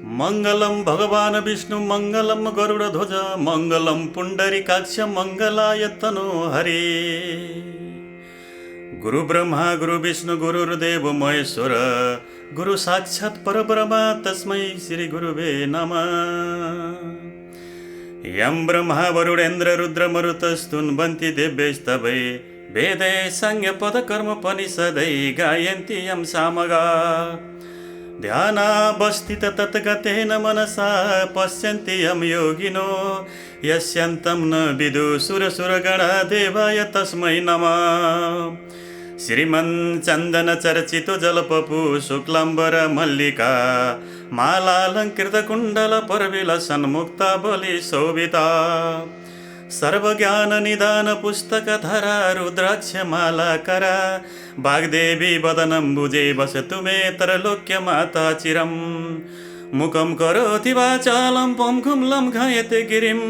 मङ्गलं भगवान् विष्णु मङ्गलं गरुडध्वज मङ्गलं पुण्डरीकाक्ष मङ्गलाय तनो हरे। गुरु ब्रह्मा गुरु विष्णु गुरुर्देव महेश्वर गुरु साक्षात् परब्रह्म तस्मै श्री गुरुवे नमः। यं ब्रह्मा वरुणेन्द्र रुद्र मरुतस्तुन्वन्ति दिव्यैस्तवै वेदै संज्ञपदकर्मोपनिषदै गायन्ति यं सामगा। ध्यानावस्थित तत्गतेन मनसा पश्यन्ति यं योगिनो यस्यन्तं न विदुषुरसुरगणा देवाय तस्मै नमः। श्रीमन्चन्दन चर्चितो जलपपु शुक्लाम्बर मल्लिका मालालङ्कृत कुण्डल परविलसन्मुक्ता बलि शोभिता। सर्वज्ञान निदान पुस्तक धरा रुद्राक्ष मालाकरा वाग्देवी वदनम्बुजे वसतु मे त्रैलोक्य माता चिरम्। मुखं करोति वाचालं पङ्गुं लङ्घयते गिरिं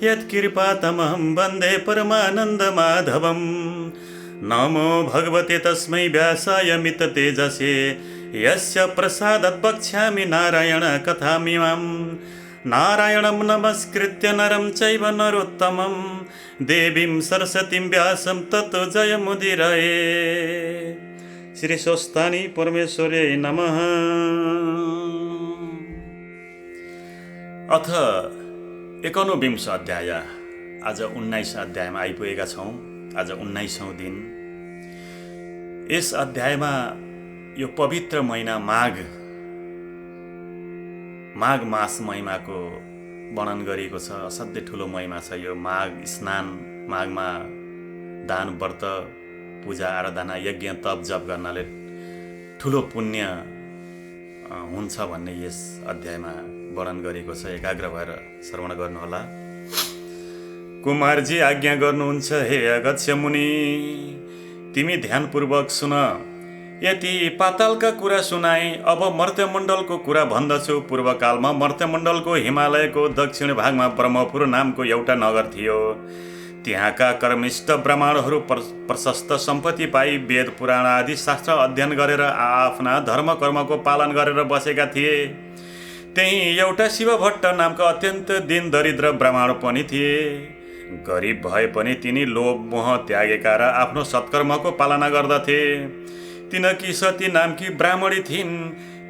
यत्कृपातमहं वन्दे परमानन्दमाधवम्। नमो भगवते तस्मै व्यासाय मिततेजसे यस्य प्रसादात् वक्ष्यामि नारायण कथामिमाम्। नारायणं नमस्कृत्य नरं चैव नरोत्तमं देवीं सरस्वतीं व्यासं ततो जयमुदीरये। श्री स्वस्तानी परमेश्वरे नमः। अथ 19 अध्याय। आज 19 अध्यायमा आइपुगेका छौँ। आज 19औं दिन। यस अध्यायमा यो पवित्र महिना माघ मास महिमाको वर्णन गरिएको छ। असाध्यै ठुलो महिमा छ यो माघ स्नान। माघमा दान व्रत पूजा आराधना यज्ञ तप जप गर्नाले ठुलो पुण्य हुन्छ भन्ने यस अध्यायमा वर्णन गरिएको छ। एकाग्र भएर श्रवण गर्नुहोला। कुमारजी आज्ञा गर्नुहुन्छ हे अगस्त्य मुनि, तिमी ध्यानपूर्वक सुन। यति पातालका कुरा सुनाए, अब मर्त्यमण्डलको कुरा भन्दछु। पूर्वकालमा मर्त्यमण्डलको हिमालयको दक्षिण भागमा ब्रह्मपुर नामको एउटा नगर थियो। त्यहाँका कर्मिष्ठ ब्राह्मणहरू प्रशस्त सम्पत्ति पाई वेद पुराण आदि शास्त्र अध्ययन गरेर आफ्ना धर्म कर्मको पालन गरेर बसेका थिए। त्यही एउटा शिवभट्ट नामका अत्यन्त दिन दरिद्र ब्राह्मण पनि थिए। गरिब भए पनि तिनी लोभ मोह त्यागेका र आफ्नो सत्कर्मको पालना गर्दथे। तिनकी सती नामकी ब्राह्मणी थिइन्।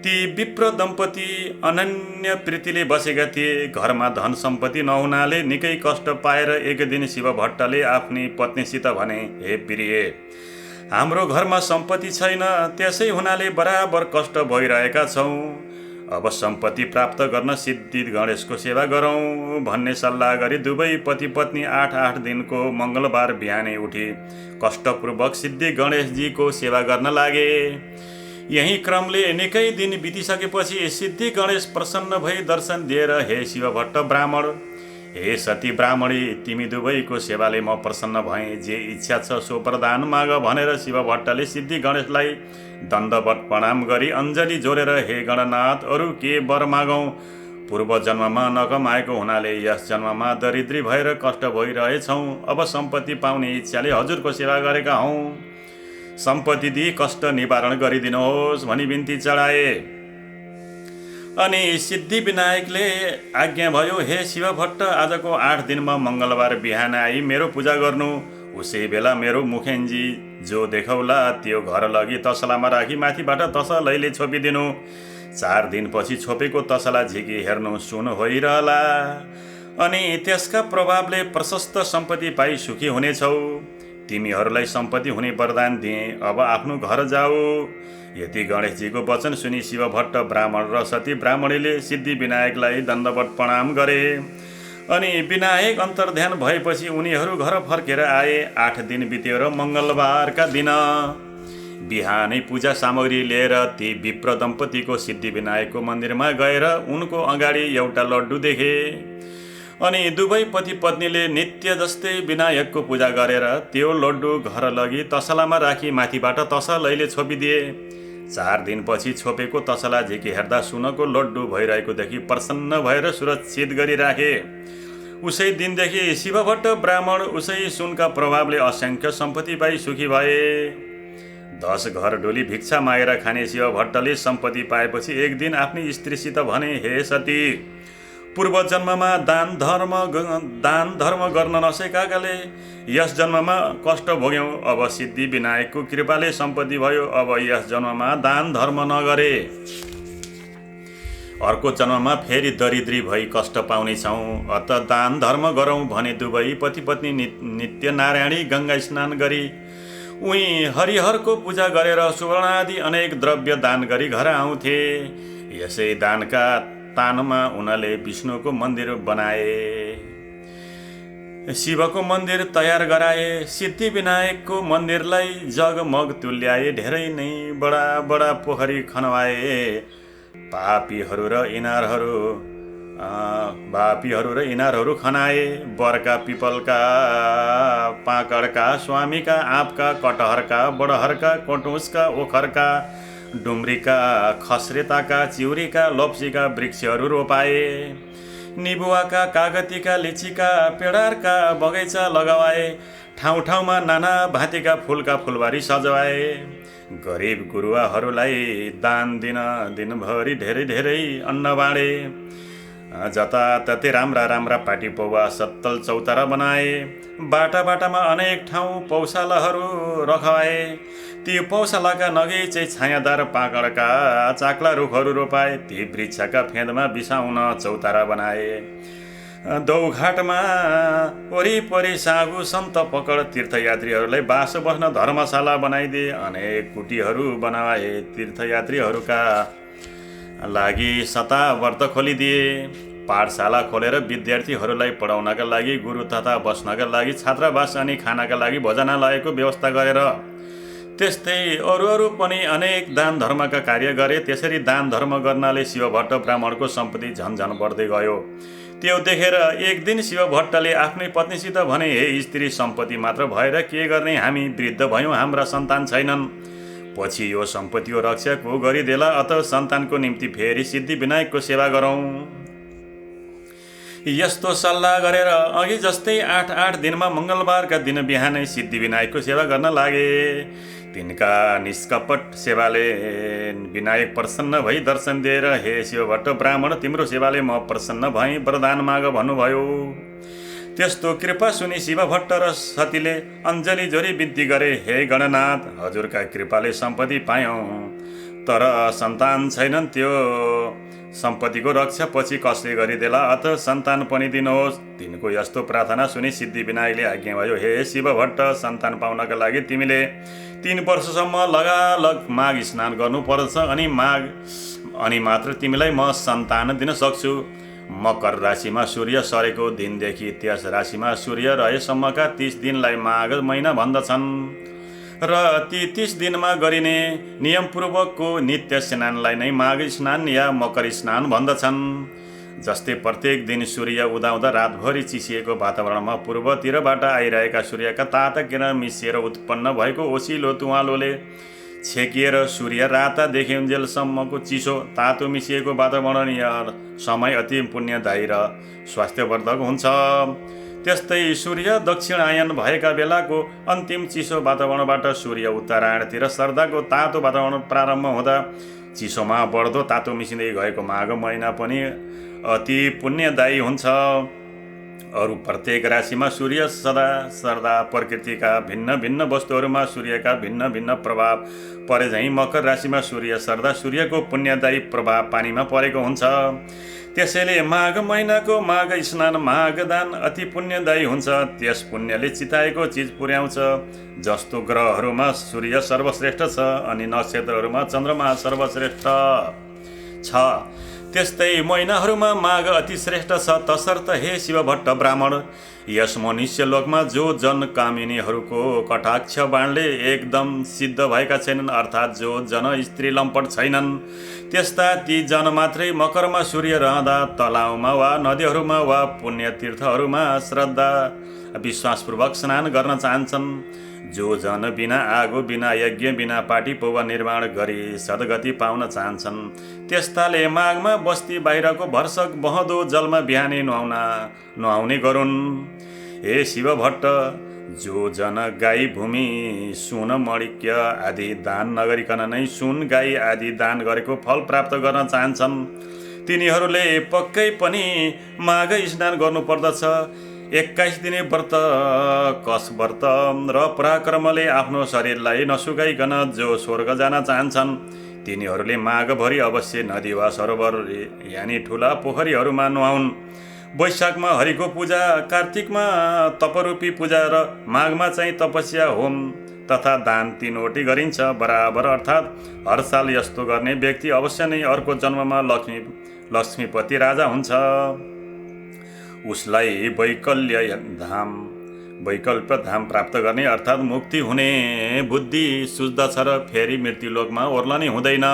ती विप्र दम्पति अनन्य प्रीतिले बसेका थिए। घरमा धन सम्पत्ति नहुनाले निकै कष्ट पाएर एक दिन शिवभट्टले आफ्नी पत्नीसित भने, हे प्रिय, हाम्रो घरमा सम्पत्ति छैन, त्यसै हुनाले बराबर कष्ट भइरहेका छौँ। अब सम्पत्ति प्राप्त गर्न सिद्धि गणेशको सेवा गरौँ भन्ने सल्लाह गरी दुवै पति पत्नी 8 दिनको मङ्गलबार बिहानै उठी कष्टपूर्वक सिद्धि गणेशजीको सेवा गर्न लागे। यही क्रमले निकै दिन बितिसकेपछि सिद्धि गणेश प्रसन्न भई दर्शन दिएर, हे शिवभट्ट ब्राह्मण, हे सती ब्राह्मणी, तिमी दुवैको सेवाले म प्रसन्न भएँ। जे इच्छा छ सो प्रदान माग भनेर शिवभट्टले सिद्धि गणेशलाई दण्डवत प्रणाम गरी अञ्जली जोडेर, हे गणनाथ, अरू के वर मागौँ? पूर्व जन्ममा नकमाएको हुनाले यस जन्ममा दरिद्री भएर कष्ट भइरहेछौँ। अब सम्पत्ति पाउने इच्छाले हजुरको सेवा गरेका हौँ। सम्पत्ति दिई कष्ट निवारण गरिदिनुहोस् भनी बिन्ती चढाए। अनि सिद्धि विनायकले आज्ञा भयो, हे शिवभट्ट, आजको 8 दिनमा मङ्गलबार बिहान आई मेरो पूजा गर्नु। उसै बेला मेरो मुखेन्जी जो देखाउला त्यो घर लगी तसलामा राखी माथिबाट तसलैले छोपिदिनु। 4 दिनपछि छोपेको तसला झिकी हेर्नु सुन होइरहला। अनि त्यसका प्रभावले प्रशस्त सम्पत्ति पाई सुखी हुनेछौ। तिमीहरूलाई सम्पत्ति हुने वरदान दिए, अब आफ्नो घर जाऊ। यति गणेशजीको वचन सुनि शिवभट्ट ब्राह्मण र सती ब्राह्मणीले सिद्धि विनायकलाई दण्डवत प्रणाम गरे। अनि विनायक अन्तर्ध्यान भएपछि उनीहरू घर फर्केर आए। 8 दिन बित्यो र मङ्गलबारका दिन बिहानै पूजा सामग्री लिएर ती विप्र दम्पतिको सिद्धि विनायकको मन्दिरमा गएर उनको अगाडि एउटा लड्डु देखे। अनि दुवै पति पत्नीले नित्य जस्तै विनायकको पूजा गरेर त्यो लड्डु घर लगी तसलामा राखी माथिबाट तसलैले छोपिदिए। 4 दिनपछि छोपेको तसला झिकी हेर्दा सुनको लड्डु भइरहेको देखि प्रसन्न भएर सुरक्षित गरी राखे। उसै दिनदेखि शिवभट्ट ब्राह्मण उसै सुनका प्रभावले असंख्य सम्पत्ति पाई सुखी भए। 10 घर डोली भिक्षा मागेर खाने शिव भट्टले सम्पत्ति पाएपछि एक दिन आफ्नी स्त्रीसित भने, हे सती, पूर्व जन्ममा दान धर्म गर्न नसकेकाले यस जन्ममा कष्ट भोग्यौँ। अब सिद्धि विनायकको कृपाले सम्पत्ति भयो। अब यस जन्ममा दान धर्म नगरे अर्को जन्ममा फेरि दरिद्री भई कष्ट पाउनेछौँ। अत दान धर्म गरौँ भने दुवै पति पत्नी नित्य नारायणी गङ्गा स्नान गरी उही हरिहरको पूजा गरेर सुवर्णादि अनेक द्रव्य दान गरी घर आउँथे। यसै दानका तानमा उनले विष्णुको मन्दिर बनाए, शिवको मन्दिर तयार गराए, सिद्धि विनायकको मन्दिरलाई जगमग तुल्याए, धेरै नै बडा बडा पोखरी खनवाए। पापीहरू र इनारहरू खनाए। बरका, पिपलका, पाकडका, स्वामीका, आँपका, कटहरका, बडहरका, कटुसका, ओखरका, डुम्रीका, खस्रेताका, चिउरीका, लप्सीका वृक्षहरू रोपाए। निबुवाका, कागतीका, लिचीका, पेडारका बगैँचा लगाए। ठाउँ ठाउँमा नाना भाँतीका फुलका फुलबारी सजाए। गरिब गुरुवाहरूलाई दान दिन दिनभरि धेरै धेरै अन्न बाँडे। जताततै राम्रा राम्रा पाटी पौवा सत्तल चौतारा बनाए। बाटा बाटामा अनेक ठाउँ पौशालाहरू रखाए। ती पौशालाका नगै छायादार पाकडका चाक्ला रुखहरू रोपाए। ती वृक्षका फेदमा बिसाउन चौतारा बनाए। दौघाटमा वरिपरि सागु सन्त पकड तीर्थयात्रीहरूलाई बास बस्न धर्मशाला बनाइदिए। अनेक कुटीहरू बनाए। तीर्थयात्रीहरूका लागि शताव्रत खोलिदिए। पाठशाला खोलेर विद्यार्थीहरूलाई पढाउनका लागि, गुरु तथा बस्नका लागि छात्रावास अनि खानाका लागि भोजनालयको व्यवस्था गरेर त्यस्तै अरू पनि अनेक दान धर्मका कार्य गरे। त्यसरी दान धर्म गर्नाले शिवभट्ट ब्राह्मणको सम्पत्ति झन्झन बढ्दै गयो। त्यो देखेर एक दिन शिवभट्टले आफ्नै पत्नीसित भने, हे स्त्री, सम्पत्ति मात्र भएर के गर्ने? हामी वृद्ध भयौँ, हाम्रा सन्तान छैनन्। पछि यो सम्पत्तिको रक्षा को गरिदेला? अत सन्तानको निम्ति फेरि सिद्धि विनायकको सेवा गरौँ। यस्तो सल्लाह गरेर अघि जस्तै 8 दिनमा मङ्गलबारका दिन बिहानै सिद्धि विनायकको सेवा गर्न लागे। तिनका निष्कपट सेवाले विनायक प्रसन्न भई दर्शन दिएर, हे शिवभट्ट ब्राह्मण, तिम्रो सेवाले म प्रसन्न भएँ, वरदान माग भन्नुभयो। त्यस्तो कृपा सुनि शिवभट्ट र सतीले अञ्जली जोरी बिन्ती गरे, हे गणनाथ, हजुरका कृपाले सम्पत्ति पायौँ, तर सन्तान छैनन्। त्यो सम्पत्तिको रक्षा पछि कसले गरिदेला? अत सन्तान पनि दिनुहोस्। तिनको यस्तो प्रार्थना सुनि सिद्धि विनायकले आज्ञा भयो, हे शिवभट्ट, सन्तान पाउनका लागि तिमीले 3 वर्षसम्म लगालग माघ स्नान गर्नुपर्छ। अनि मात्र तिमीलाई म सन्तान दिन सक्छु। मकर राशिमा सूर्य सरेको दिनदेखि त्यस राशिमा सूर्य रहेसम्मका 30 दिनलाई माघ महिना भन्दछन् र ती 30 दिनमा गरिने नियमपूर्वकको नित्य स्नानलाई नै माघ स्नान या मकर स्नान भन्दछन्। जस्तै प्रत्येक दिन सूर्य उदाउँदा रातभरि चिसिएको वातावरणमा पूर्वतिरबाट आइरहेका सूर्यका ताता किरण मिसिएर उत्पन्न भएको ओसिलो तुवालोले छेकिएर सूर्य राता देखिन्जेलसम्मको चिसो तातो मिसिएको वातावरणीय समय अति पुण्यदायी र स्वास्थ्यवर्धक हुन्छ। त्यस्तै सूर्य दक्षिणायन भएका बेलाको अन्तिम चिसो वातावरणबाट सूर्य उत्तरायणतिर सर्दाको तातो वातावरण प्रारम्भ हुँदा चिसोमा बढ्दो तातो मिसिँदै गएको माघ महिना पनि अति पुण्यदायी हुन्छ। अरू प्रत्येक राशिमा सूर्य सदा सर्दा प्रकृतिका भिन्न भिन्न वस्तुहरूमा सूर्यका भिन्न भिन्न प्रभाव परे झैँ मकर राशिमा सूर्य सर्दा सूर्यको पुण्यदायी प्रभाव पानीमा परेको हुन्छ। त्यसैले माघ महिनाको माघ स्नान, माघ दान अति पुण्यदायी हुन्छ। त्यस पुण्यले चिताएको चिज पुर्याउँछ। जस्तो ग्रहहरूमा सूर्य सर्वश्रेष्ठ छ अनि नक्षत्रहरूमा चन्द्रमा सर्वश्रेष्ठ छ, त्यस्तै महिनाहरूमा माघ अति श्रेष्ठ छ। तसर्थ हे शिवभट्ट ब्राह्मण, यस मनुष्य लोकमा जो जन कामिनीहरूको कटाक्ष बाणले एकदम सिद्ध भएका छैनन्, अर्थात् जो जन स्त्री लम्पट छैनन्, त्यस्ता ती जन मात्रै मकरमा सूर्य रहँदा तलाउमा वा नदीहरूमा वा पुण्य तीर्थहरूमा श्रद्धा विश्वासपूर्वक स्नान गर्न चाहन्छन्। जो जन बिना आगो, बिना यज्ञ, बिना पाटी पौवा निर्माण गरी सद्गति पाउन चाहन्छन्, त्यस्ताले माघमा बस्ती बाहिरको भर्सक बहँदो जलमा बिहानै नुहाउने गरून्। हे शिवभट्ट, जो जन गाई भूमि सुन मणिक्य आदि दान नगरिकन नै सुन गाई आदि दान गरेको फल प्राप्त गर्न चाहन्छन् तिनीहरूले पक्कै पनि माघ स्नान गर्नुपर्दछ। 21 दिने व्रत कस व्रत र पराक्रमले आफ्नो शरीरलाई नसुकाइकन जो स्वर्ग जान चाहन्छन् तिनीहरूले माघभरि अवश्य नदी वा सरोवर यानि ठुला पोखरीहरूमा नुहाउन्। वैशाखमा हरिको पूजा, कार्तिकमा तपरूपी पूजा र माघमा चाहिँ तपस्या, होम तथा दान तीनवटी गरिन्छ बराबर। अर्थात् हर साल यस्तो गर्ने व्यक्ति अवश्य नै अर्को जन्ममा लक्ष्मीपति राजा हुन्छ। उसलाई वैकल्प धाम प्राप्त गर्ने अर्थात् मुक्ति हुने बुद्धि सुझ्दछ र फेरि मृत्युलोकमा ओर्लने हुँदैन।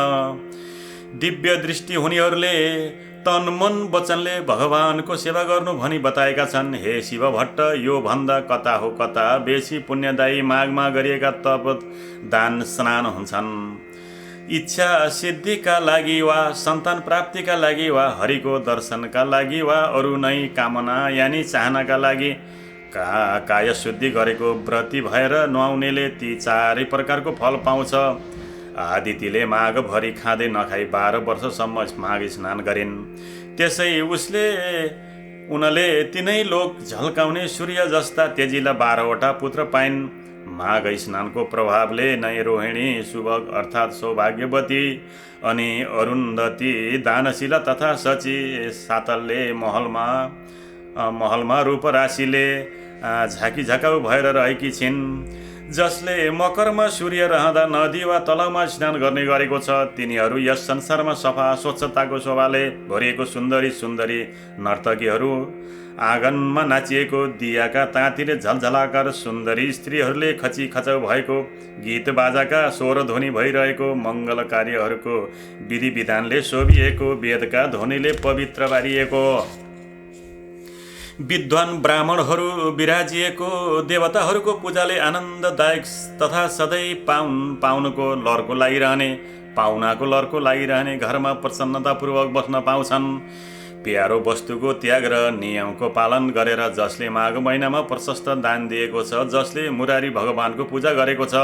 दिव्य दृष्टि हुनेहरूले तन मन वचनले भगवानको सेवा गर्नु भनी बताएका छन्। हे शिव भट्ट, यो भन्दा कता हो कता बेसी पुण्यदायी माघमा गरिएका तप दान स्नान हुन्छन्। इच्छा सिद्धिका लागि वा सन्तान प्राप्तिका लागि वा हरिको दर्शनका लागि वा अरू नै कामना यानि चाहनाका लागि काय शुद्धि गरेको व्रती भएर नुहाउनेले ती चारै प्रकारको फल पाउँछ। आदितिले माघभरि खाँदै नखाई 12 वर्षसम्म माघ स्नान गरिन्। त्यसै उनले तिनै लोक झल्काउने सूर्य जस्ता तेजिला 12वटा पुत्र पाइन्। माघ स्नानको प्रभावले नै रोहिणी, सुभग अर्थात् सौभाग्यवती अनि अरुन्धती, दानशीला तथा सची, सातलले महलमा रूप राशिले झाकी झकाउ भएर रहेकी छिन्। जसले मकरमा सूर्य रहँदा नदी वा तलाउमा स्नान गर्ने गरेको छ तिनीहरू यस संसारमा सफा स्वच्छताको शोभाले भरिएको सुन्दरी सुन्दरी नर्तकीहरू, आँगनमा नाचिएको दियाका ताँतीले झलझलाकार सुन्दरी स्त्रीहरूले खची खचाउ भएको गीत बाजाका स्वर ध्वनि भइरहेको मङ्गल कार्यहरूको विधि विधानले शोभिएको वेदका ध्वनिले पवित्र पारिएको विद्वान ब्राह्मणहरू विराजिएको देवताहरूको पूजाले आनन्ददायक तथा सधैँ पाउनको लर्को लागिरहने पाहुनाको लर्को लागिरहने घरमा प्रसन्नतापूर्वक बस्न पाउँछन्। प्यारो वस्तुको त्याग र नियमको पालन गरेर जसले माघ महिनामा प्रशस्त दान दिएको छ, जसले मुरारी भगवानको पूजा गरेको छ,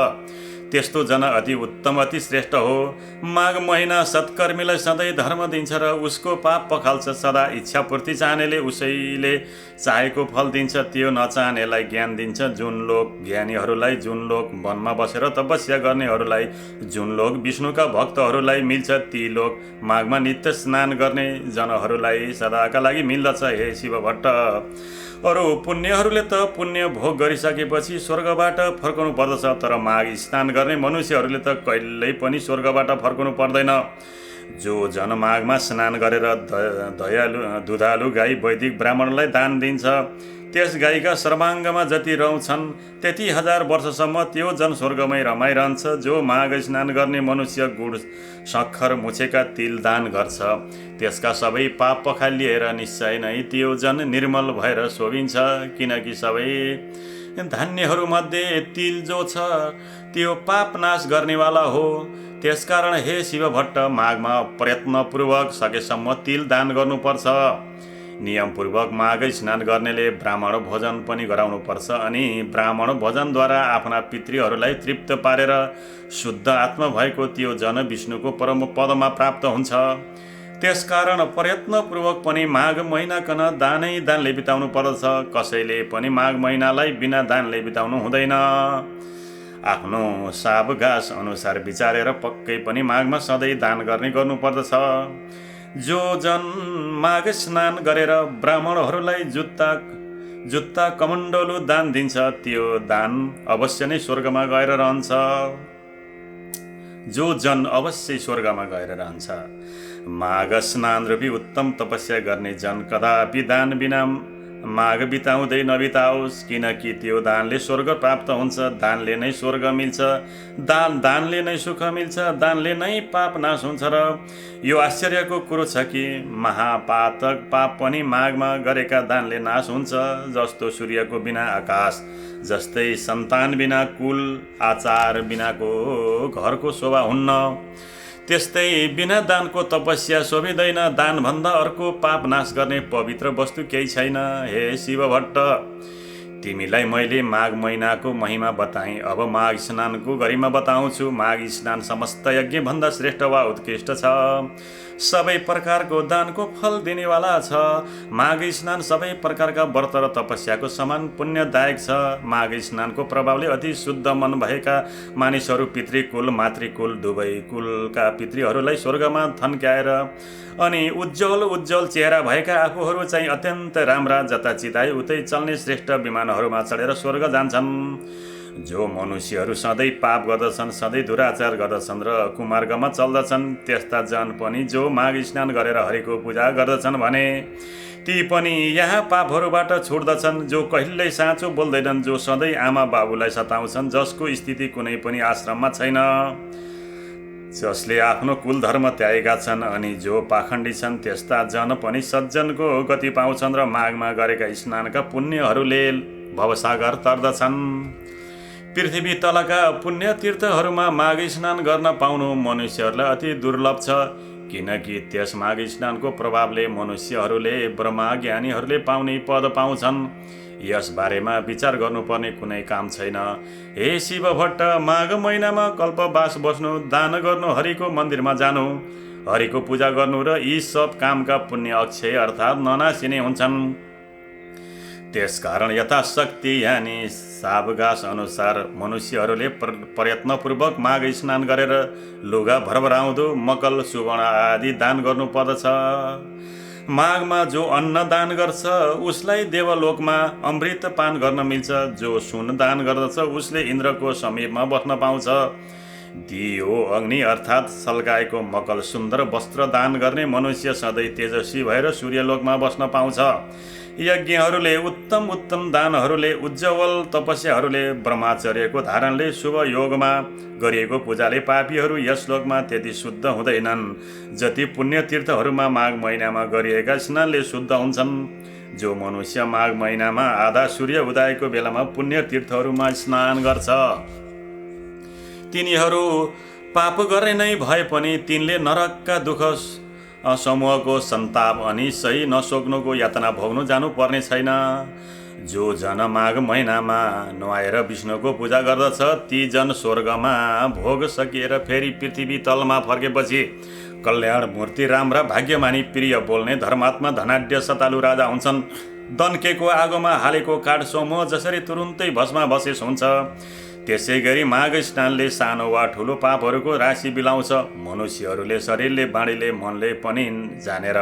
त्यस्तो जन अति उत्तम अति श्रेष्ठ हो। माघ महिना सत्कर्मीलाई सधैँ धर्म दिन्छ र उसको पाप पखाल्छ। सदा इच्छापूर्ति चाहनेले उसैले चाहेको फल दिन्छ, त्यो नचाहनेलाई ज्ञान दिन्छ। जुन लोक ज्ञानीहरूलाई जुन लोक, वनमा बसेर तपस्या गर्नेहरूलाई जुन लोक, विष्णुका भक्तहरूलाई मिल्छ ती लोक, माघमा नित्य स्नान गर्ने जनहरूलाई सदाका लागि मिल्दछ। हे शिव भट्ट, अरू पुण्यहरूले त पुण्य भोग गरिसकेपछि स्वर्गबाट फर्कनु पर्दछ, तर माघ स्नान गर्ने मनुष्यहरूले त कहिल्यै पनि स्वर्गबाट फर्कनु पर्दैन। जो जन माघमा स्नान गरेर दुधालु गाई वैदिक ब्राह्मणलाई दान दिन्छ, त्यस गाईका सर्वाङ्गमा जति रौँ छन् त्यति 1000 वर्षसम्म त्यो जन स्वर्गमै रमाइरहन्छ। जो माघ स्नान गर्ने मनुष्य गुड सक्खर मुछेका तिल दान गर्छ, त्यसका सबै पाप पखालिएर निश्चय नै त्यो जन निर्मल भएर शोभिन्छ। किनकि सबै धान्यहरूमध्ये तिल जो छ त्यो पाप नाश गर्नेवाला हो। त्यसकारण हे शिव भट्ट, माघमा प्रयत्नपूर्वक सकेसम्म तिल दान गर्नुपर्छ। नियमपूर्वक माघ स्नान गर्नेले ब्राह्मण भोजन पनि गराउनुपर्छ अनि ब्राह्मण भोजनद्वारा आफ्ना पितृहरूलाई तृप्त पारेर शुद्ध आत्मा भएको त्यो जन विष्णुको परम पदमा प्राप्त हुन्छ। त्यसकारण प्रयत्नपूर्वक पनि माघ महिनाकन दानै दानले बिताउनु पर्दछ। कसैले पनि माघ महिनालाई बिना दानले बिताउनु हुँदैन। आफ्नो सावगास अनुसार विचारेर पक्कै पनि माघमा सधैँ दान गर्नुपर्दछ। जो जन माघ स्नान गरेर ब्राह्मणहरूलाई जुत्ता कमण्डलु दान दिन्छ, त्यो दान अवश्य नै स्वर्गमा गएर रहन्छ। जो जन अवश्य स्वर्गमा गएर रहन्छ। माघ स्नान रूपी उत्तम तपस्या गर्ने जन कदापि दान बिना माघ बिताउँदै नबिताओस्, किनकि त्यो दानले स्वर्ग प्राप्त हुन्छ। दानले नै स्वर्ग मिल्छ, दानले नै सुख मिल्छ, दानले नै पाप नाश हुन्छ। र यो आश्चर्यको कुरो छ कि महापातक पाप पनि माघमा गरेका दानले नाश हुन्छ। जस्तो सूर्यको बिना आकाश, जस्तै सन्तान बिना कुल, आचार बिनाको घरको शोभा हुन्न, त्यस्तै बिना दानको तपस्या शोभिँदैन। दानभन्दा अर्को पाप नाश गर्ने पवित्र वस्तु केही छैन। हे शिव भट्ट, तिमीलाई मैले माघ महिनाको महिमा बताएँ, अब माघ स्नानको गरिमा बताउँछु। माघ स्नान समस्त यज्ञभन्दा श्रेष्ठ वा उत्कृष्ट छ, सबै प्रकारको दानको फल दिनेवाला छ। माघ स्नान सबै प्रकारका व्रत र तपस्याको समान पुण्यदायक छ। माघ स्नानको प्रभावले अति शुद्ध मन भएका मानिसहरू पितृकुल मातृकुल दुवै कुलका पितृहरूलाई स्वर्गमा थन्क्याएर अनि उज्जवल उज्जवल चेहरा भएका आफूहरू चाहिँ अत्यन्त राम्रा, जता चिताए उतै चल्ने श्रेष्ठ विमानहरूमा चढेर स्वर्ग जान्छन्। जो मनुष्यहरू सधैँ पाप गर्दछन्, सधैँ दुराचार गर्दछन् र कुमार्गमा चल्दछन्, त्यस्ता जन पनि जो माघ स्नान गरेर हरिको पूजा गर्दछन् भने ती पनि यहाँ पापहरूबाट छुट्दछन्। जो कहिल्यै साँचो बोल्दैनन्, जो सधैँ आमा बाबुलाई सताउँछन्, जसको स्थिति कुनै पनि आश्रममा छैन, जसले आफ्नो कुल धर्म त्यागेका छन् अनि जो पाखण्डी छन्, त्यस्ता जन पनि सज्जनको गति पाउँछन् र माघमा गरेका स्नानका पुण्यहरूले भवसागर तर्दछन्। पृथ्वी तलका पुण्य तीर्थहरूमा माघ स्नान गर्न पाउनु मनुष्यहरूलाई अति दुर्लभ छ, किनकि त्यस माघ स्नानको प्रभावले मनुष्यहरूले ब्रह्मा ज्ञानीहरूले पाउने पद पाउँछन्। यस बारेमा विचार गर्नुपर्ने कुनै काम छैन। हे शिव भट्ट, माघ महिनामा कल्पवास बस्नु, दान गर्नु, हरिको मन्दिरमा जानु, हरिको पूजा गर्नु र यी सब कामका पुण्य अक्षय अर्थात् ननासिने हुन्छन्। त्यसकारण यथाशक्ति यानि सावकाश अनुसार मनुष्यहरूले प्रयत्नपूर्वक माघ स्नान गरेर लुगा भरभराउँदो मकल सुवर्ण आदि दान गर्नुपर्दछ। माघमा जो अन्न दान गर्छ उसलाई देवलोकमा अमृत पान गर्न मिल्छ। जो सुन दान गर्दछ उसले इन्द्रको समीपमा बस्न पाउँछ। दियो अग्नि अर्थात् सल्काएको मकल सुन्दर वस्त्र दान गर्ने मनुष्य सधैँ तेजस्वी भएर सूर्यलोकमा बस्न पाउँछ। यज्ञहरूले उत्तम उत्तम दानहरूले उज्जवल तपस्याहरूले ब्रह्मचर्यको धारणले शुभ योगमा गरिएको पूजाले पापीहरू यस लोकमा त्यति शुद्ध हुँदैनन् जति पुण्य तीर्थहरूमा माघ महिनामा गरिएका स्नानले शुद्ध हुन्छन्। जो मनुष्य माघ महिनामा आधा सूर्य उदयको बेलामा पुण्य तीर्थहरूमा स्नान गर्छ तिनीहरू पाप गर्ने नै भए पनि तिनले नरकका दुःख समूहको सन्ताप अनि सही नसोक्नुको यातना भोग्नु जानु पर्ने छैन। जो जन माघ महिनामा नुहाएर विष्णुको पूजा गर्दछ ती जन स्वर्गमा भोग सकिएर फेरि पृथ्वी तलमा फर्केपछि कल्याण मूर्ति राम्रा भाग्यमानी प्रिय बोल्ने धर्मात्मा धनाढ्य सतालु राजा हुन्छन्। दन्केको आगोमा हालेको काठ समूह जसरी तुरुन्तै भस्मा भसेस हुन्छ त्यसै गरी माघ स्नानले सानो वा ठुलो पापहरूको राशि बिलाउँछ। मनुष्यहरूले शरीरले बाणीले मनले पनि जानेर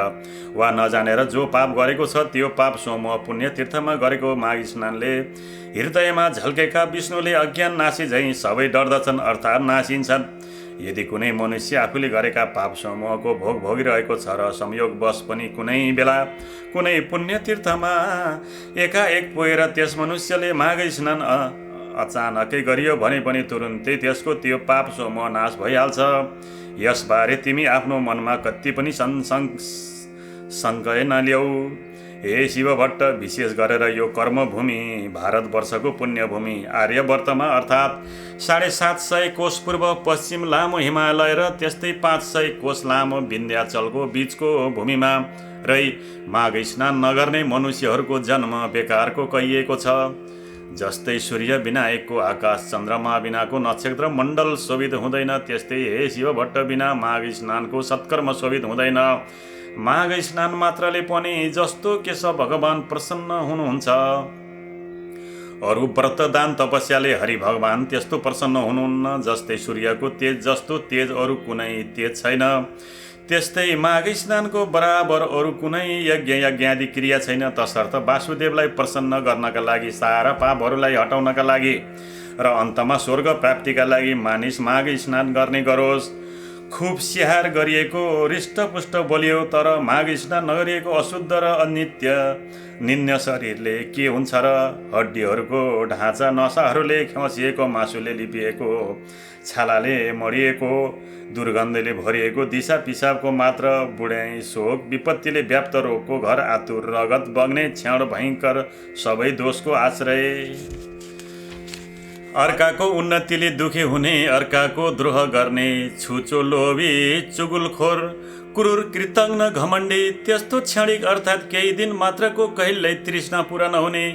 वा नजानेर जो पाप गरेको छ त्यो पाप समूह पुण्य तीर्थमा गरेको माघ स्नानले हृदयमा झल्केका विष्णुले अज्ञान नासी झैँ सबै डर्दछन् अर्थात् नासिन्छन्। यदि कुनै मनुष्य आफूले गरेका पाप समूहको भोग भोगिरहेको छ र संयोगवश पनि कुनै बेला कुनै पुण्य तीर्थमा एकाएक पुगेर त्यस मनुष्यले माघ स्नान अचानकै गरियो भने पनि तुरुन्तै त्यसको त्यो पाप समूह नाश भइहाल्छ। यसबारे तिमी आफ्नो मनमा कति पनि शङ्कै नल्याऊ। हे शिवभट्ट, विशेष गरेर यो कर्मभूमि भारतवर्षको पुण्यभूमि आर्यवर्तमा अर्थात् 750 कोश पूर्व पश्चिम लामो हिमालय र त्यस्तै 500 कोश लामो विन्ध्याचलको बीचको भूमिमा रही माघ स्नान नगर्ने मनुष्यहरूको जन्म बेकारको कहिएको छ। जस्तै सूर्य बिना एकको आकाश, चन्द्रमा बिनाको नक्षत्र मण्डल शोभित हुँदैन, त्यस्तै हे शिवभट्ट बिना माघ स्नानको सत्कर्म शोभित हुँदैन। माघ स्नान मात्रले पनि जस्तो केशव भगवान प्रसन्न हुनुहुन्छ, अरू व्रत दान तपस्याले हरि भगवान त्यस्तो प्रसन्न हुनुहुन्न। जस्तै सूर्यको तेज जस्तो तेज अरू कुनै तेज छैन, त्यस्तै माघ स्नानको बराबर अरू कुनै यज्ञादि क्रिया छैन। तसर्थ वासुदेवलाई प्रसन्न गर्नका लागि, सारा पापहरूलाई हटाउनका लागि र अन्तमा स्वर्ग प्राप्तिका लागि मानिस माघ स्नान गर्ने गरोस्। खुब स्याहार गरिएको हृष्टपुष्ट बोलियो तर माघ स्नान नगरिएको अशुद्ध र अनित्य निन्य शरीरले के हुन्छ र? हड्डीहरूको ढाँचा, नसाहरूले खसिएको, मासुले लिपिएको, छालाले मरिएको, दुर्गन्धले भरिएको, दिशा पिसाबको मात्र, बुढाइ, शोक, विपत्तिले व्याप्त रोगको घर, आतुर, रगत बग्ने, क्षण भयङ्कर, सबै दोषको आश्रय। अर्काको उन्नतिले दुखी हुने, अर्काको द्रोह गर्ने, छुचो लोभी, चुगुलखोर, क्रूर, कृतज्ञ, घमण्डी, त्यस्तो क्षणिक अर्थात् केही दिन मात्रको कहिल्यै तृष्णा पुरा नहुने,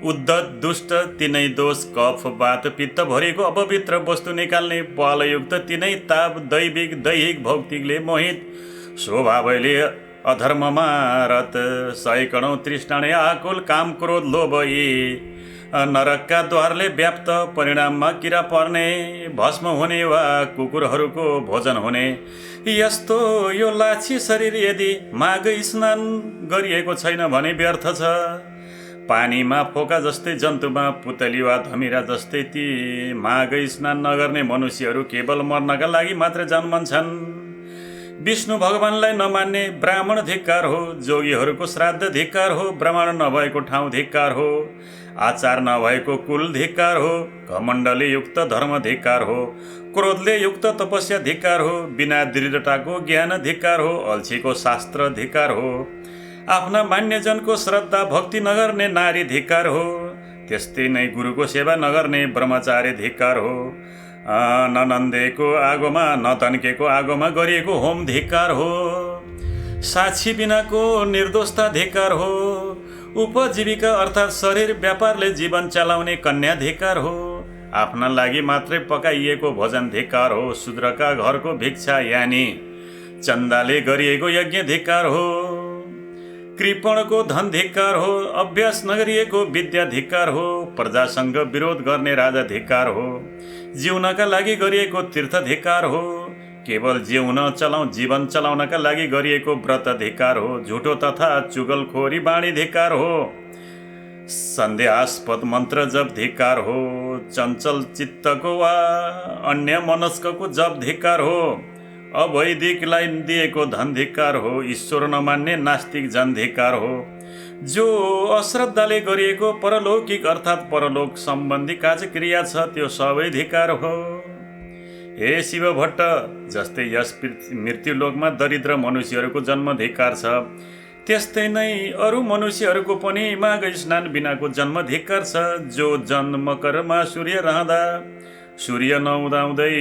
उद्धत दुष्ट तिनै दोष, कफ वात पित्त भरिको अपवित्र वस्तु निकाल्ने बलयुक्त तिनै ताप, दैविक दैहिक भौतिकले मोहित, स्वभावले अधर्ममा रत, सैकडौँ तृष्णाले आकुल, काम क्रोध लोभ यी नरकका द्वारले व्याप्त, परिणाममा किरा पर्ने, भस्म हुने वा कुकुरहरूको भोजन हुने। यस्तो यो लाछी शरीर यदि माघ स्नान गरिएको छैन भने व्यर्थ छ। पानीमा फोका जस्तै, जन्तुमा पुतली वा धमिरा जस्तै ती माघ स्नान नगर्ने मनुष्यहरू केवल मर्नका लागि मात्र जन्मन्छन्। विष्णु भगवानलाई नमान्ने ब्राह्मण धिक्कार हो, जोगीहरूको श्राद्ध धिक्कार हो, ब्राह्मण नभएको ठाउँ धिक्कार हो, आचार नभएको कुल धिक्कार हो, घमण्डले युक्त धर्म धिक्कार हो, क्रोधले युक्त तपस्या धिक्कार हो, बिना दृढताको ज्ञान धिक्कार हो, अल्छीको शास्त्र धिक्कार हो, आफ्ना मान्यजनको श्रद्धा भक्ति नगर्ने नारी धिक्कार हो, त्यस्तै नै गुरुको सेवा नगर्ने ब्रह्मचारी धिक्कार हो, ननन्देको आगोमा नतन्केको आगोमा गरिएको होम धिक्कार हो, साक्षी बिनाको निर्दोषता धिक्कार हो, उपजीविका अर्थात् शरीर व्यापारले जीवन चलाउने कन्या धिक्कार हो, आफ्ना लागि मात्रै पकाइएको भोजन धिक्कार हो, शूद्रका घरको भिक्षा यानी चन्दाले गरिएको यज्ञ धिक्कार हो, कृपणको धन धिक्कार हो, अभ्यास नगरिएको विद्या धिक्कार हो, प्रजासँग विरोध गर्ने राजा धिक्कार हो, जिउनका लागि गरिएको तीर्थ धिक्कार हो, केवल जीवन चलाउनका लागि गरिएको व्रत धिक्कार हो, झुटो तथा चुगलखोरी बाणी धिक्कार हो, सन्देहास्पद मन्त्र जप धिक्कार हो, चञ्चल चित्तको वा अन्य मनस्कको जप धिक्कार हो, अवैदिकलाई दिएको धन धिक्कार हो, ईश्वर नमान्ने नास्तिक जन धिक्कार हो, जो अश्रद्धाले गरिएको परलौकिक अर्थात् परलोक सम्बन्धी कार्यक्रिया छ त्यो सबै धिक्कार हो। हे शिव भट्ट, जस्तै यस मृत्युलोकमा दरिद्र मनुष्यहरूको जन्म धिक्कार छ, त्यस्तै नै अरू मनुष्यहरूको पनि माघ स्नान बिनाको जन्म धिक्कार छ। जो जन मकरमा सूर्य रहँदा सूर्य नउदाउँदै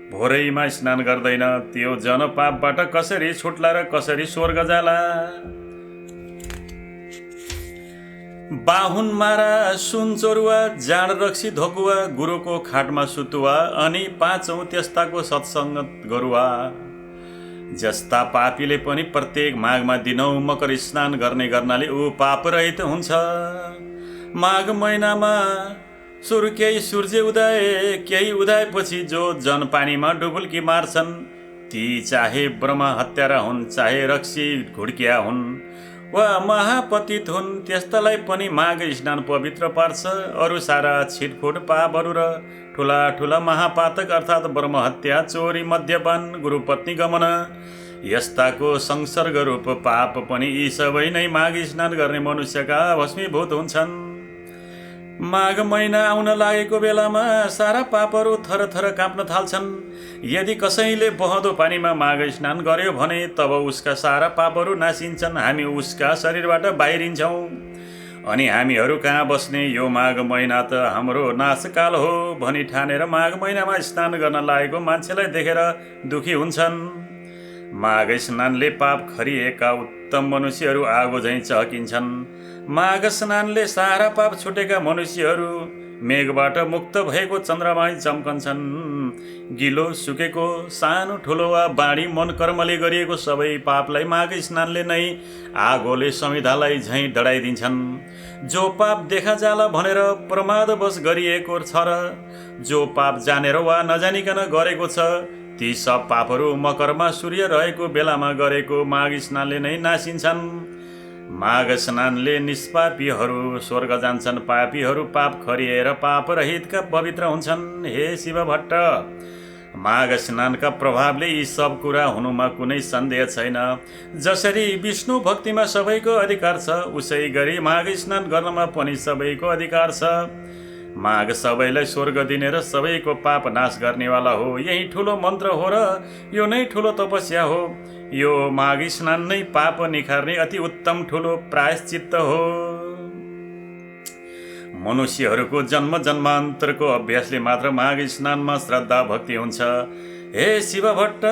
भोरैमा स्नान गर्दैन, त्यो जन पापबाट कसरी छुट्ला र कसरी स्वर्ग जाला। बाहुन मारा सुन चोरुवा, जाँड रक्सी धोकुवा, गुरुको खाटमा सुतुवा, अनि पाँचौं त्यस्ताको सत्सङ्ग गरुवा। जस्ता पापीले पनि प्रत्येक माघमा दिनौं मकर स्नान गर्ने गर्नाले ऊ पाप रहित हुन्छ। माघ महिनामा केही सूर्य उदय केही उदयपछि जो जन पानीमा डुबुल्की मार्छन्, ती चाहे ब्रह्म हत्यारा हुन्, चाहे रक्सी घुड्किया हुन् वा महापतित हुन्, त्यस्तालाई पनि माघ स्नान पवित्र पार्छ। अरू सारा छिटफुट पापहरू र ठुला ठुला महापातक अर्थात् ब्रह्म हत्या, चोरी, मद्यपान, गुरुपत्नी गमन यस्ताको संसर्ग रूप पाप पनि यी सबै नै माघ स्नान गर्ने मनुष्यका भस्मीभूत हुन्छन्। माघ महिना आउन लागेको बेलामा सारा पापहरू थरथर काँप्न थाल्छन्। यदि कसैले बहदो पानीमा माघ स्नान गर्यो भने तब उसका सारा पापहरू नासिन्छन्। हामी उसका शरीरबाट बाहिरिन्छौँ अनि हामीहरू कहाँ बस्ने, यो माघ महिना त हाम्रो नाशकाल हो भनी ठानेर माघ महिनामा स्नान गर्न लागेको मान्छेलाई देखेर दुखी हुन्छन्। माघ स्नानले पाप खरिएका उत्तम मनुष्यहरू आगो झैँ चहकिन्छन्। माघ स्नानले सारा पाप छुटेका मनुष्यहरू मेघबाट मुक्त भएको चन्द्रमा चम्कन्छन्। गिलो सुकेको सानो ठुलो वा बाढी मन कर्मले गरिएको सबै पापलाई माघ स्नानले नै आगोले संविधालाई झैँ डढाइदिन्छन्। जो पाप देखा जाला भनेर प्रमादवश गरिएको छ र जो पाप जानेर वा नजानिकन गरेको छ, ती सब पापहरू मकरमा सूर्य रहेको बेलामा गरेको माघ स्नानले नै नासिन्छन्। माघ स्नानले निष्पापीहरू स्वर्ग जान्छन्, पापीहरू पाप खरिएर पाप रहितका पवित्र हुन्छन्। हे शिव भट्ट, माघ स्नानका प्रभावले यी सब कुरा हुनुमा कुनै सन्देह छैन। जसरी विष्णु भक्तिमा सबैको अधिकार छ, उसै गरी माघ स्नान गर्नमा पनि सबैको अधिकार छ। माघ सबैलाई स्वर्ग दिने र सबैको पाप नाश गर्नेवाला हो। यही ठुलो मन्त्र हो र यो नै ठुलो तपस्या हो। यो माघ स्नान नै पाप निखार्ने अति उत्तम ठुलो प्रायश्चित्त हो। मनुष्यहरूको जन्म जन्मान्तरको अभ्यासले मात्र माघ स्नानमा श्रद्धा भक्ति हुन्छ। हे शिव भट्ट,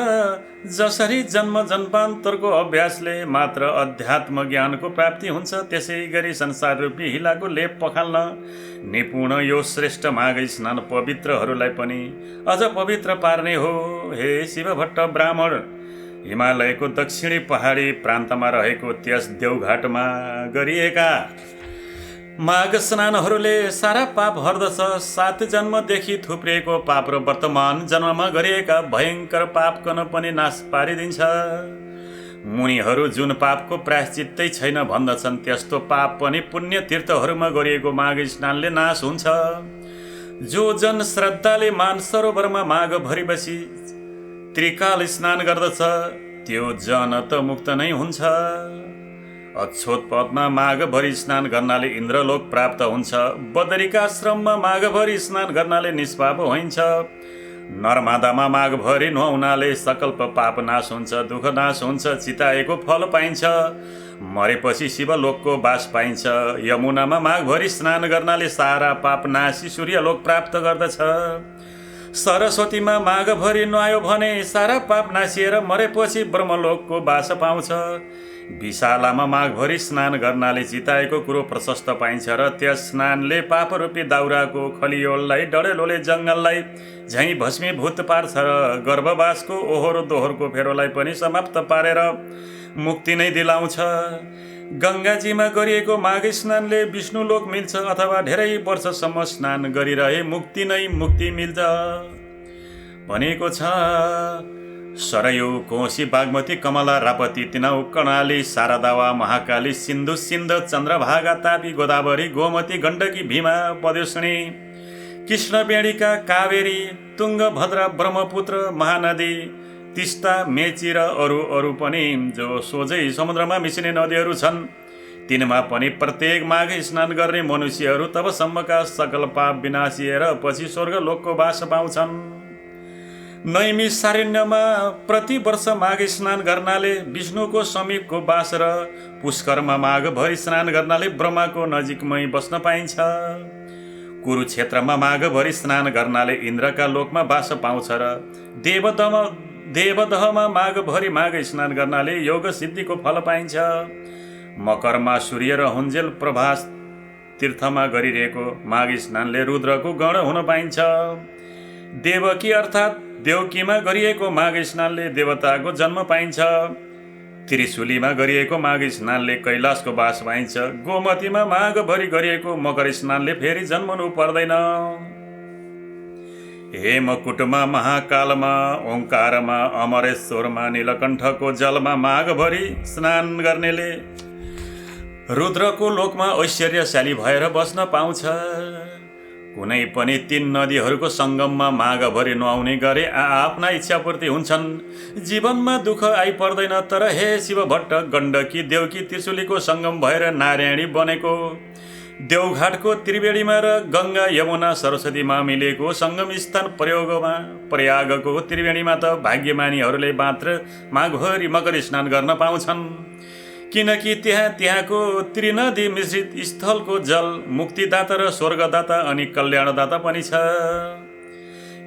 जसरी जन्म जन्मान्तरको अभ्यासले मात्र अध्यात्म ज्ञानको प्राप्ति हुन्छ, त्यसै गरी संसार रूपी हिलाको लेप पखाल्न निपुण यो श्रेष्ठ माघ स्नान पवित्रहरूलाई पनि अझ पवित्र पार्ने हो। हे शिव भट्ट ब्राह्मण, हिमालयको दक्षिणी पहाडी प्रान्तमा रहेको त्यस देवघाटमा गरिएका माघ स्नानहरूले सारा पाप हर्दछ। 7 जन्मदेखि थुप्रिएको पाप र वर्तमान जन्ममा गरिएका भयङ्कर पापकन पनि नाश पारिदिन्छ। मुनिहरू जुन पापको प्रायश्चित्तै छैन भन्दछन्, त्यस्तो पाप पनि पुण्य तीर्थहरूमा गरिएको माघ स्नानले नाश हुन्छ। जो जन श्रद्धाले मानसरोवरमा माघभरि बसी त्रिकाल स्नान गर्दछ, त्यो जन त मुक्त नै हुन्छ। अक्षोत पदमा माघभरि स्नान गर्नाले इन्द्रलोक प्राप्त हुन्छ। बदरिकाश्रममा माघभरि स्नान गर्नाले निष्पाप होइन्छ। नर्मदामा माघभरि नुहाउनाले सकल्प पाप नाश हुन्छ, दुःख नाश हुन्छ, चिताएको फल पाइन्छ, मरेपछि शिवलोकको बास पाइन्छ। यमुनामा माघभरि स्नान गर्नाले सारा पाप नाशी सूर्यलोक प्राप्त गर्दछ। सरस्वतीमा माघभरि नुहायो भने सारा पाप नासिएर मरेपछि ब्रह्मलोकको बास पाउँछ। विशालामा माघभरि स्नान गर्नाले चिताएको कुरो प्रशस्त पाइन्छ र त्यस स्नानले पापरूपी दाउराको खलियोललाई, डडेलोले जङ्गललाई झैँ भस्मीभूत पार्छ र गर्भवासको ओहोर दोहोरको फेरोलाई पनि समाप्त पारेर मुक्ति नै दिलाउँछ। गङ्गाजीमा गरिएको माघ स्नानले विष्णुलोक मिल्छ अथवा धेरै वर्षसम्म स्नान गरिरहे मुक्ति नै मुक्ति मिल्छ भनेको छ। सरयू, कोशी, बागमती, कमला, रापती, तिनाउ, कर्णाली, शारदावा, महाकाली, सिन्धु, सिन्ध, चन्द्रभागा, तापी, गोदावरी, गोमती, गण्डकी, भीमा, पद्योष्णी, कृष्णवेणिका, कावेरी, तुङ्गभद्रा, ब्रह्मपुत्र, महानदी, तिस्ता, मेची र अरू पनि जो सोझै समुद्रमा मिसिने नदीहरू छन्, तिनमा पनि प्रत्येक माघ स्नान गर्ने मनुष्यहरू तबसम्मका सकल पाप विनाशिएर पछि स्वर्गलोकको बास पाउँछन्। नैमिषारण्यमा प्रति वर्ष माघ स्नान गर्नाले विष्णुको समीपको बास र पुष्करमा माघभरि स्नान गर्नाले ब्रह्माको नजिकमै बस्न पाइन्छ। कुरुक्षेत्रमा माघभरि स्नान गर्नाले इन्द्रका लोकमा बास पाउँछ र देवदहमा माघभरि माघ स्नान गर्नाले योग सिद्धिको फल पाइन्छ। मकरमा सूर्य र हुन्जेल प्रभास तीर्थमा गरिरहेको माघ स्नानले रुद्रको गण हुन पाइन्छ। देवकी अर्थात् देवकीमा गरिएको माघ स्नानले देवताको जन्म पाइन्छ। त्रिशुलीमा गरिएको माघ स्नानले कैलाशको बास पाइन्छ। गोमतीमा माघभरि गरिएको मकर स्नानले फेरि जन्मनु पर्दैन। हेमकुटमा, महाकालमा, ओङ्कारमा, अमरेश्वरमा, नीलकण्ठको जलमा माघभरि स्नान गर्नेले रुद्रको लोकमा ऐश्वर्यशाली भएर बस्न पाउँछ। कुनै पनि 3 नदीहरूको सङ्गममा माघभरि नुहाउने गरे आफ्ना इच्छापूर्ति हुन्छन्। जीवनमा दुःख आइपर्दैन। तर हे शिव भट्ट, गण्डकी, देवकी, त्रिशुलीको सङ्गम भएर नारायणी बनेको देवघाटको त्रिवेणीमा र गङ्गा, यमुना, सरस्वतीमा मिलेको सङ्गम स्थान प्रयागको त्रिवेणीमा त भाग्यमानीहरूले मात्र माघभरि मकर स्नान गर्न पाउँछन्, किनकि त्यहाँको त्रिनदी मिश्रित स्थलको जल मुक्तिदाता र स्वर्गदाता अनि कल्याणदाता पनि छ।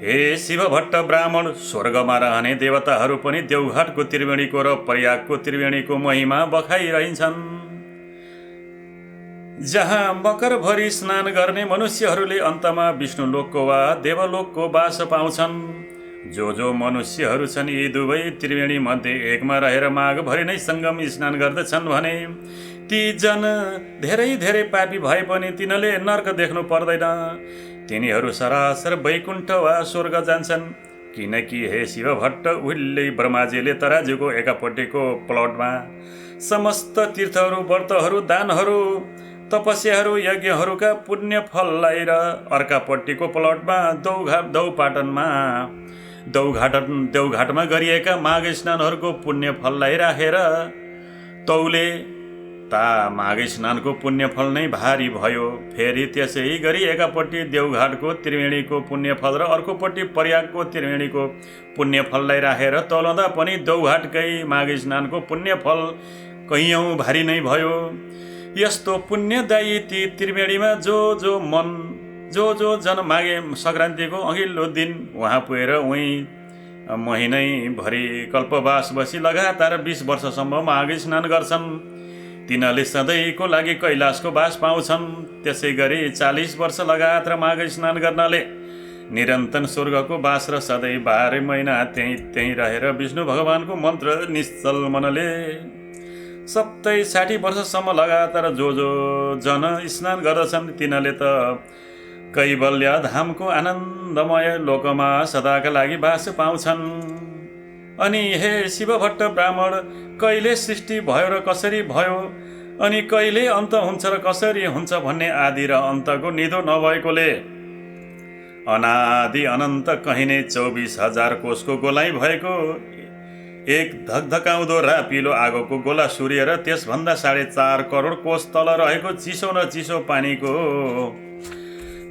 हे शिव भट्ट ब्राह्मण, स्वर्गमा रहने देवताहरू पनि देवघाटको त्रिवेणीको र प्रयागको त्रिवेणीको महिमा बखाइरहन्छन्। जहाँ मकरभरि स्नान गर्ने मनुष्यहरूले अन्तमा विष्णुलोकको वा देवलोकको बास पाउँछन्। जो मनुष्यहरू छन् यी दुवै त्रिवेणी मध्ये एकमा रहेर माघभरि नै सङ्गम स्नान गर्दछन् भने ती जन धेरै पापी भए पनि तिनीहरूले नर्क देख्नु पर्दैन। तिनीहरू सरासर वैकुण्ठ वा स्वर्ग जान्छन्। किनकि हे शिव भट्ट, उहिल्यै ब्रह्माजीले तराजुको एकापट्टिको प्लटमा समस्त तीर्थहरू, व्रतहरू, दानहरू, तपस्याहरू, यज्ञहरूका पुण्य फललाई र अर्कापट्टिको प्लटमा देवघाटमा गरिएका माघ स्नानहरूको पुण्य फललाई राखेर तौले माघ स्नानको पुण्य फल नै भारी भयो। फेरि त्यसै गरी एकापट्टि देवघाटको त्रिवेणीको पुण्य फल र अर्कोपट्टि प्रयागको त्रिवेणीको पुण्य फललाई राखेर तौलँदा पनि देवघाटकै माघ स्नानको पुण्य फल कैयौँ भारी नै भयो। यस्तो पुण्यदायी ती त्रिवेणीमा जो मन जो जन मागे सङ्क्रान्तिको अघिल्लो दिन उहाँ पुगेर उहीँ महिनैभरि कल्पवास बसी लगातार 20 वर्षसम्म माघ स्नान गर्छन्। तिनीहरूले सधैँको लागि कैलाशको बास पाउँछन्। त्यसै गरी 40 वर्ष लगातार माघ स्नान गर्नाले निरन्तर स्वर्गको बास र सधैँ 12 महिना त्यहीँ रहेर विष्णु भगवानको मन्त्र निश्चल मनले 60 वर्षसम्म लगातार जो जन स्नान गर्दछन् तिनीहरूले त कैवल्य धामको आनन्दमय लोकमा सदाका लागि बास पाउँछन्। अनि हे शिवभट्ट ब्राह्मण, कहिले सृष्टि भयो र कसरी भयो, अनि कहिले अन्त हुन्छ र कसरी हुन्छ भन्ने आदि र अन्तको निधो नभएकोले अनादि अनन्त कहीँ नै 24,000 कोषको गोलाइ भएको एक धकधकाउँदो रापिलो आगोको गोला सूर्य र त्यसभन्दा 4.5 करोड कोष तल रहेको चिसो न चिसो पानीको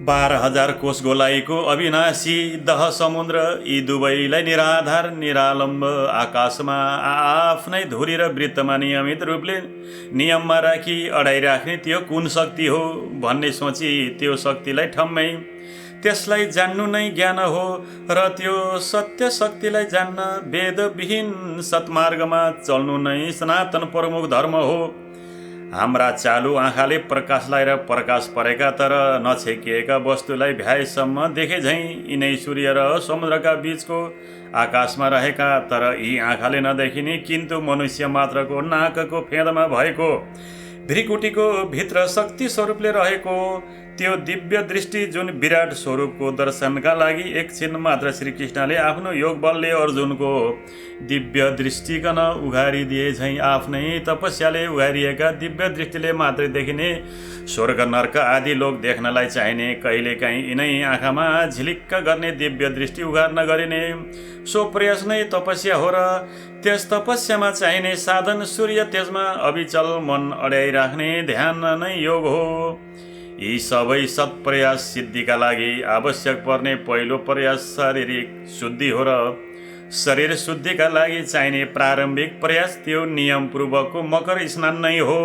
12,000 कोष गोलाइको अविनाशी दह समुद्र, यी दुवैलाई निराधार निरालम्ब आकाशमा आफ्नै धुरी र वृत्तमा नियमित रूपले नियममा राखी अडाइराख्ने त्यो कुन शक्ति हो भन्ने सोची त्यो शक्तिलाई ठम्मै त्यसलाई जान्नु नै ज्ञान हो र त्यो सत्य शक्तिलाई जान्न वेदविहीन सत्मार्गमा चल्नु नै सनातन प्रमुख धर्म हो। हाम्रा चालु आँखाले प्रकाशलाई र प्रकाश परेका तर नछेकिएका वस्तुलाई भ्याएसम्म देखे झैँ यिनै सूर्य र समुद्रका बीचको आकाशमा रहेका तर यी आँखाले नदेखिने किन्तु मनुष्य मात्रको नाकको फेदमा भएको भ्रिकुटीको भित्र शक्ति स्वरूपले रहेको त्यो दिव्य दृष्टि जुन विराट स्वरूपको दर्शनका लागि एकछिन मात्र श्रीकृष्णले आफ्नो योग बलले अर्जुनको दिव्य दृष्टिकन उघारिदिए झैँ आफ्नै तपस्याले उघारिएका दिव्य दृष्टिले मात्रै देखिने स्वर्ग नर्क आदि लोक देख्नलाई चाहिने कहिलेकाहीँ यिनै आँखामा झिलिक्क गर्ने दिव्य दृष्टि उघार्न गरिने सो प्रयास नै तपस्या हो र त्यस तपस्यामा चाहिने साधन सूर्य तेजमा अविचल मन अड्याइराख्ने ध्यान नै योग हो। यी सबै सत्प्रयास सिद्धिका लागि आवश्यक पर्ने पहिलो प्रयास शारीरिक शुद्धि हो र शरीर शुद्धिका लागि चाहिने प्रारम्भिक प्रयास त्यो नियमपूर्वकको मकर स्नान नै हो,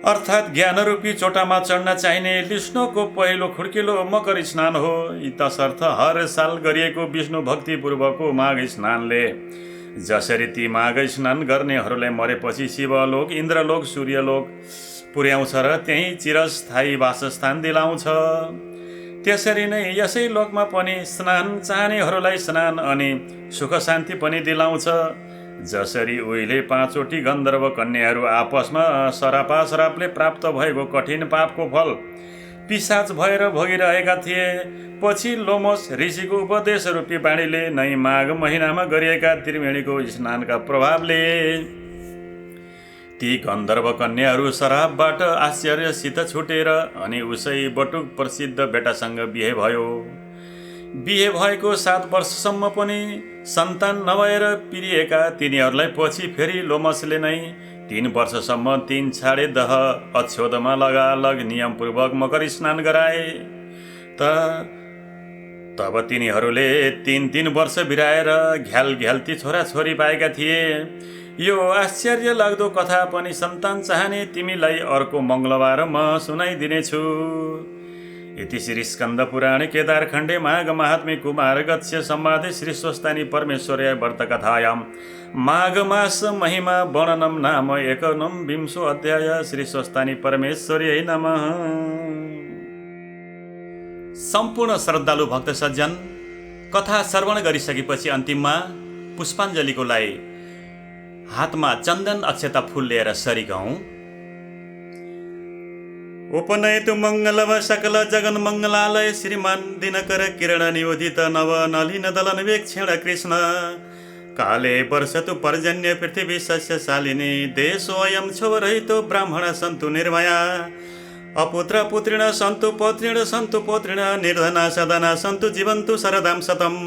अर्थात् ज्ञानरूपी चोटामा चढ्न चाहिने विष्णुको पहिलो खुड्किलो मकर स्नान हो। तसर्थ हर साल गरिएको विष्णु भक्तिपूर्वकको माघ स्नानले जसरी ती माघ स्नान गर्नेहरूलाई मरेपछि शिवलोक इन्द्रलोक सूर्यलोक पुर्याउँछ र त्यही चिरस्थायी वासस्थान दिलाउँछ, त्यसरी नै यसै लोकमा पनि स्नान चाहनेहरूलाई स्नान अनि सुख शान्ति पनि दिलाउँछ। जसरी उहिले 5 वटी गन्धर्व कन्याहरू आपसमा सरापले प्राप्त भएको कठिन पापको फल पिशाच भएर भोगिरहेका थिए, पछि लोमस ऋषिको उपदेश रूपी बाणीले नै माघ महिनामा गरिएका त्रिवेणीको स्नानका प्रभावले ती गन्धर्व कन्याहरू शराबबाट आश्चर्यसित छुटेर अनि उसै बटुक प्रसिद्ध बेटासँग बिहे भयो। बिहे भएको 7 वर्षसम्म पनि सन्तान नभएर पिरिएका तिनीहरूलाई पछि फेरि लोमसले नै 3 वर्षसम्म 3 छाडे दह अक्षोदमा लगालग नियमपूर्वक मकर स्नान गराए। तब तिनीहरूले 3 वर्ष बिराएर घ्यालती छोराछोरी पाएका थिए। यो आश्चर्य लाग्दो कथा पनि सन्तान चाहने तिमीलाई अर्को मङ्गलबार म सुनाइदिनेछु। इति श्री स्कन्द पुराणे केदारखण्डे माघ महात्म्ये कुमार गत्स्य संवादे श्री स्वस्तानी परमेश्वर्याय व्रत कथायां माघ मास महिमा वर्णनम नाम 19 अध्याय। श्री स्वस्तानी परमेश्वर्याय नमः। सम्पूर्ण श्रद्धालु भक्त सज्जन, कथा श्रवण गरिसकेपछि अन्तिममा पुष्पाञ्जलीको लागि हातमा चन्दन अक्षता फूल लिएर सरिगौं। उपनयतु मङ्गलव सकल जगन मङ्गलालय श्रीमान दिनकर किरण नियोजित नव नलिन दलन वेक्षण कृष्ण काले वर्षतु पर्जन्य पृथ्वी सस्यशालिनी देशोऽयं क्षोभरहितो ब्राह्मण सन्तु निर्भया अपुत्र पुत्रिण सन्तु पौत्रिण निर्धना सदना सन्तु जीवन्तु शरदां शतम्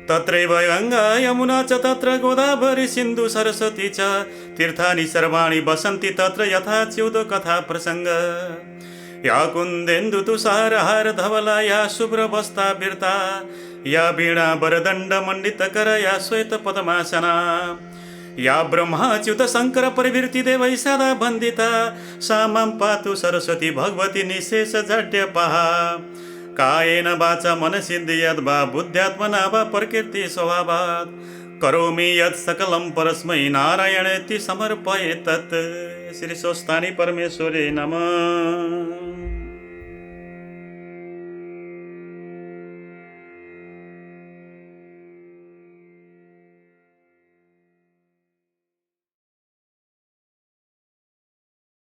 तत्रैव गङ्गा यमुना च तत्र गोदावरी सिन्धु सरस्वती च तीर्थानि सर्वाणि वसन्ति तत्र यथा च्युतो कथा प्रसङ्ग या कुन्देन्दु तुषारहार धवला या शुभ्रवस्ता बिर्ता या वीणा वरदण्ड मण्डितकर या श्वेत पद्मासना या ब्रह्माच्युत शङ्कर प्रवृत्ति देवै सदा वन्दिता सामं पातु सरस्वती भगवती निशेष जड्यपः कायेन वाचा मनसिद्धियद् वा बुद्ध्यात्मना वा प्रकृति स्वभावात् करोमि यत् सकलं परस्मै नारायणेति समर्पये तत्। श्री स्वस्तानि परमेश्वरे नमः।